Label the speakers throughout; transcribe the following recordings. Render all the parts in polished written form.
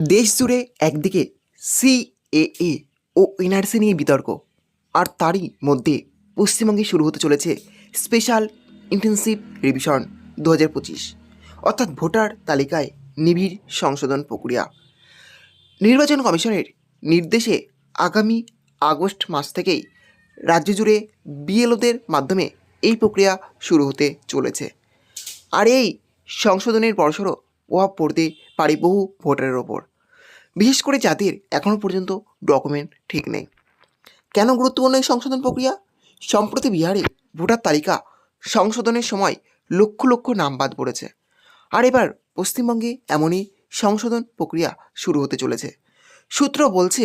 Speaker 1: দেশ জুড়ে একদিকে সিএএ ও এনআরসি নিয়ে বিতর্ক, আর তারই মধ্যে পশ্চিমবঙ্গে শুরু হতে চলেছে স্পেশাল ইন্টেনসিভ রিভিশন 2025, অর্থাৎ ভোটার তালিকায় নিবিড় সংশোধন প্রক্রিয়া। নির্বাচন কমিশনের নির্দেশে আগামী আগস্ট মাস থেকেই রাজ্য জুড়ে বিএলওদের মাধ্যমে এই প্রক্রিয়া শুরু হতে চলেছে। আর এই সংশোধনের বড়সড় প্রভাব পড়তে পারে বহু ভোটারের ওপর, বিশেষ করে যাদের এখনও পর্যন্ত ডকুমেন্ট ঠিক নেই। কেন গুরুত্বপূর্ণ এই সংশোধন প্রক্রিয়া? সম্প্রতি বিহারে ভোটার তালিকা সংশোধনের সময় লক্ষ লক্ষ নাম বাদ পড়েছে, আর এবার পশ্চিমবঙ্গে এমনই সংশোধন প্রক্রিয়া শুরু হতে চলেছে। সূত্র বলছে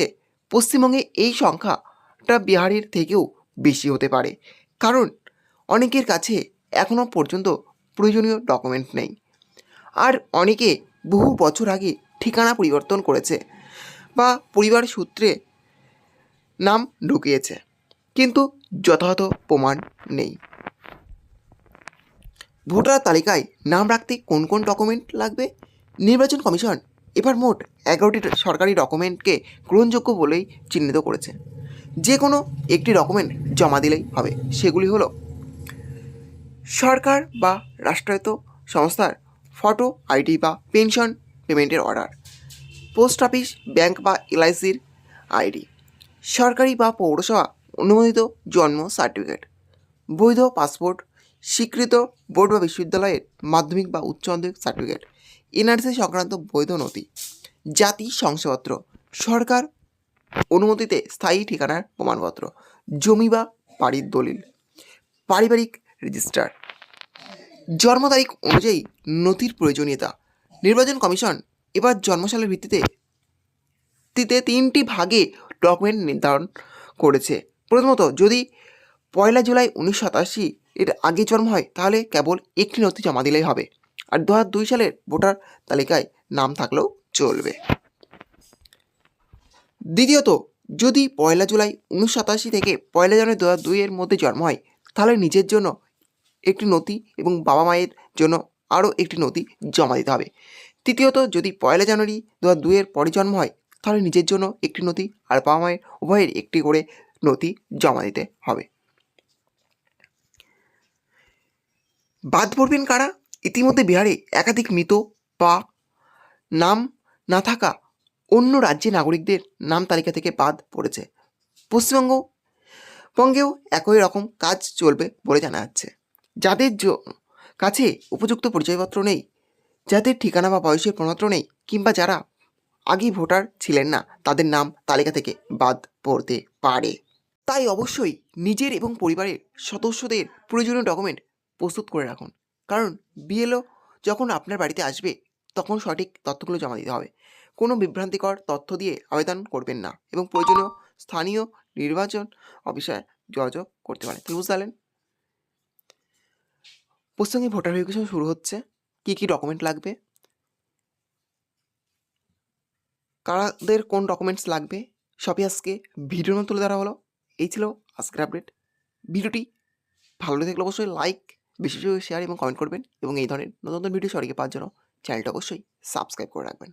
Speaker 1: পশ্চিমবঙ্গে এই সংখ্যাটা বিহারের থেকেও বেশি হতে পারে, কারণ অনেকের কাছে এখনও পর্যন্ত প্রয়োজনীয় ডকুমেন্ট নেই, আর অনেকে বহু বছর আগে ঠিকানা পরিবর্তন করেছে বা পরিবার সূত্রে নাম ঢুকিয়েছে, কিন্তু যথাযথ প্রমাণ নেই। ভোটার তালিকায় নাম রাখতে কোন কোন ডকুমেন্ট লাগবে? নির্বাচন কমিশন এবার মোট 11টি সরকারি ডকুমেন্টকে গ্রহণযোগ্য বলেই চিহ্নিত করেছে। যে কোনো একটি ডকুমেন্ট জমা দিলেই হবে। সেগুলি হলো সরকার বা রাষ্ট্রায়ত্ত সংস্থার ফটো আইডি বা পেনশন পেমেন্টের অর্ডার, পোস্ট অফিস, ব্যাংক বা এলআইসির আইডি, সরকারি বা পৌরসভা অনুমোদিত জন্ম সার্টিফিকেট, বৈধ পাসপোর্ট, স্বীকৃত বোর্ড বা বিশ্ববিদ্যালয়ের মাধ্যমিক বা উচ্চ মাধ্যমিক সার্টিফিকেট, এনআরসি সংক্রান্ত বৈধ নথি, জাতি শংসাপত্র, সরকার অনুমতিতে স্থায়ী ঠিকানার প্রমাণপত্র, জমি বা বাড়ির দলিল, পারিবারিক রেজিস্টার। জন্ম তারিখ অনুযায়ী নথির প্রয়োজনীয়তা। নির্বাচন কমিশন এবার জন্মসালের ভিত্তিতে 3টি ভাগে ডকুমেন্ট নির্ধারণ করেছে। প্রথমত, যদি 1 জুলাই 1987 এর আগে জন্ম হয় তাহলে কেবল একটি নথি জমা দিলেই হবে, আর 2002 সালের ভোটার তালিকায় নাম থাকলেও চলবে। দ্বিতীয়ত, যদি 1 জুলাই 1987 থেকে 1 জানুয়ারি 2002 এর মধ্যে জন্ম হয় তাহলে নিজের জন্য একটি নথি এবং বাবা মায়ের জন্য আরও একটি নথি জমা দিতে হবে। তৃতীয়ত, যদি 1 জানুয়ারি 2002 এর পরে জন্ম হয় তাহলে নিজের জন্য একটি নথি আর বাবা মায়ের উভয়ের একটি করে নথি জমা দিতে হবে। বাদ পড়বেন কারা? ইতিমধ্যে বিহারে একাধিক মৃত বা নাম না থাকা অন্য রাজ্যের নাগরিকদের নাম তালিকা থেকে বাদ পড়েছে। পশ্চিমবঙ্গেও একই রকম কাজ চলবে বলে জানা যাচ্ছে। যাদের কাছে উপযুক্ত পরিচয়পত্র নেই, যাদের ঠিকানা বা বয়সের প্রমাণপত্র নেই, কিংবা যারা আগে ভোটার ছিলেন না, তাদের নাম তালিকা থেকে বাদ পড়তে পারে। তাই অবশ্যই নিজের এবং পরিবারের সদস্যদের প্রয়োজনীয় ডকুমেন্ট প্রস্তুত করে রাখুন, কারণ বিএলও যখন আপনার বাড়িতে আসবে তখন সঠিক তথ্যগুলো জমা দিতে হবে। কোনো বিভ্রান্তিকর তথ্য দিয়ে আবেদন করবেন না এবং প্রয়োজনীয় স্থানীয় নির্বাচন অফিসে যোগাযোগ করতে পারেন। তো বুঝতে পারলেন, পশ্চিমবঙ্গে ভোটার ভেরিফিকেশন শুরু হচ্ছে। কী কী ডকুমেন্ট লাগবে, কাদের কোন ডকুমেন্টস লাগবে, সবই আজকে ভিডিওর মধ্যে তুলে ধরা হলো। এই ছিল আজকের আপডেট। ভিডিওটি ভালো লাগলে অবশ্যই লাইক, বেশি বেশি শেয়ার এবং কমেন্ট করবেন, এবং এই ধরনের নতুন নতুন ভিডিও সবাইকে পাওয়ার জন্য চ্যানেলটা অবশ্যই সাবস্ক্রাইব করে রাখবেন।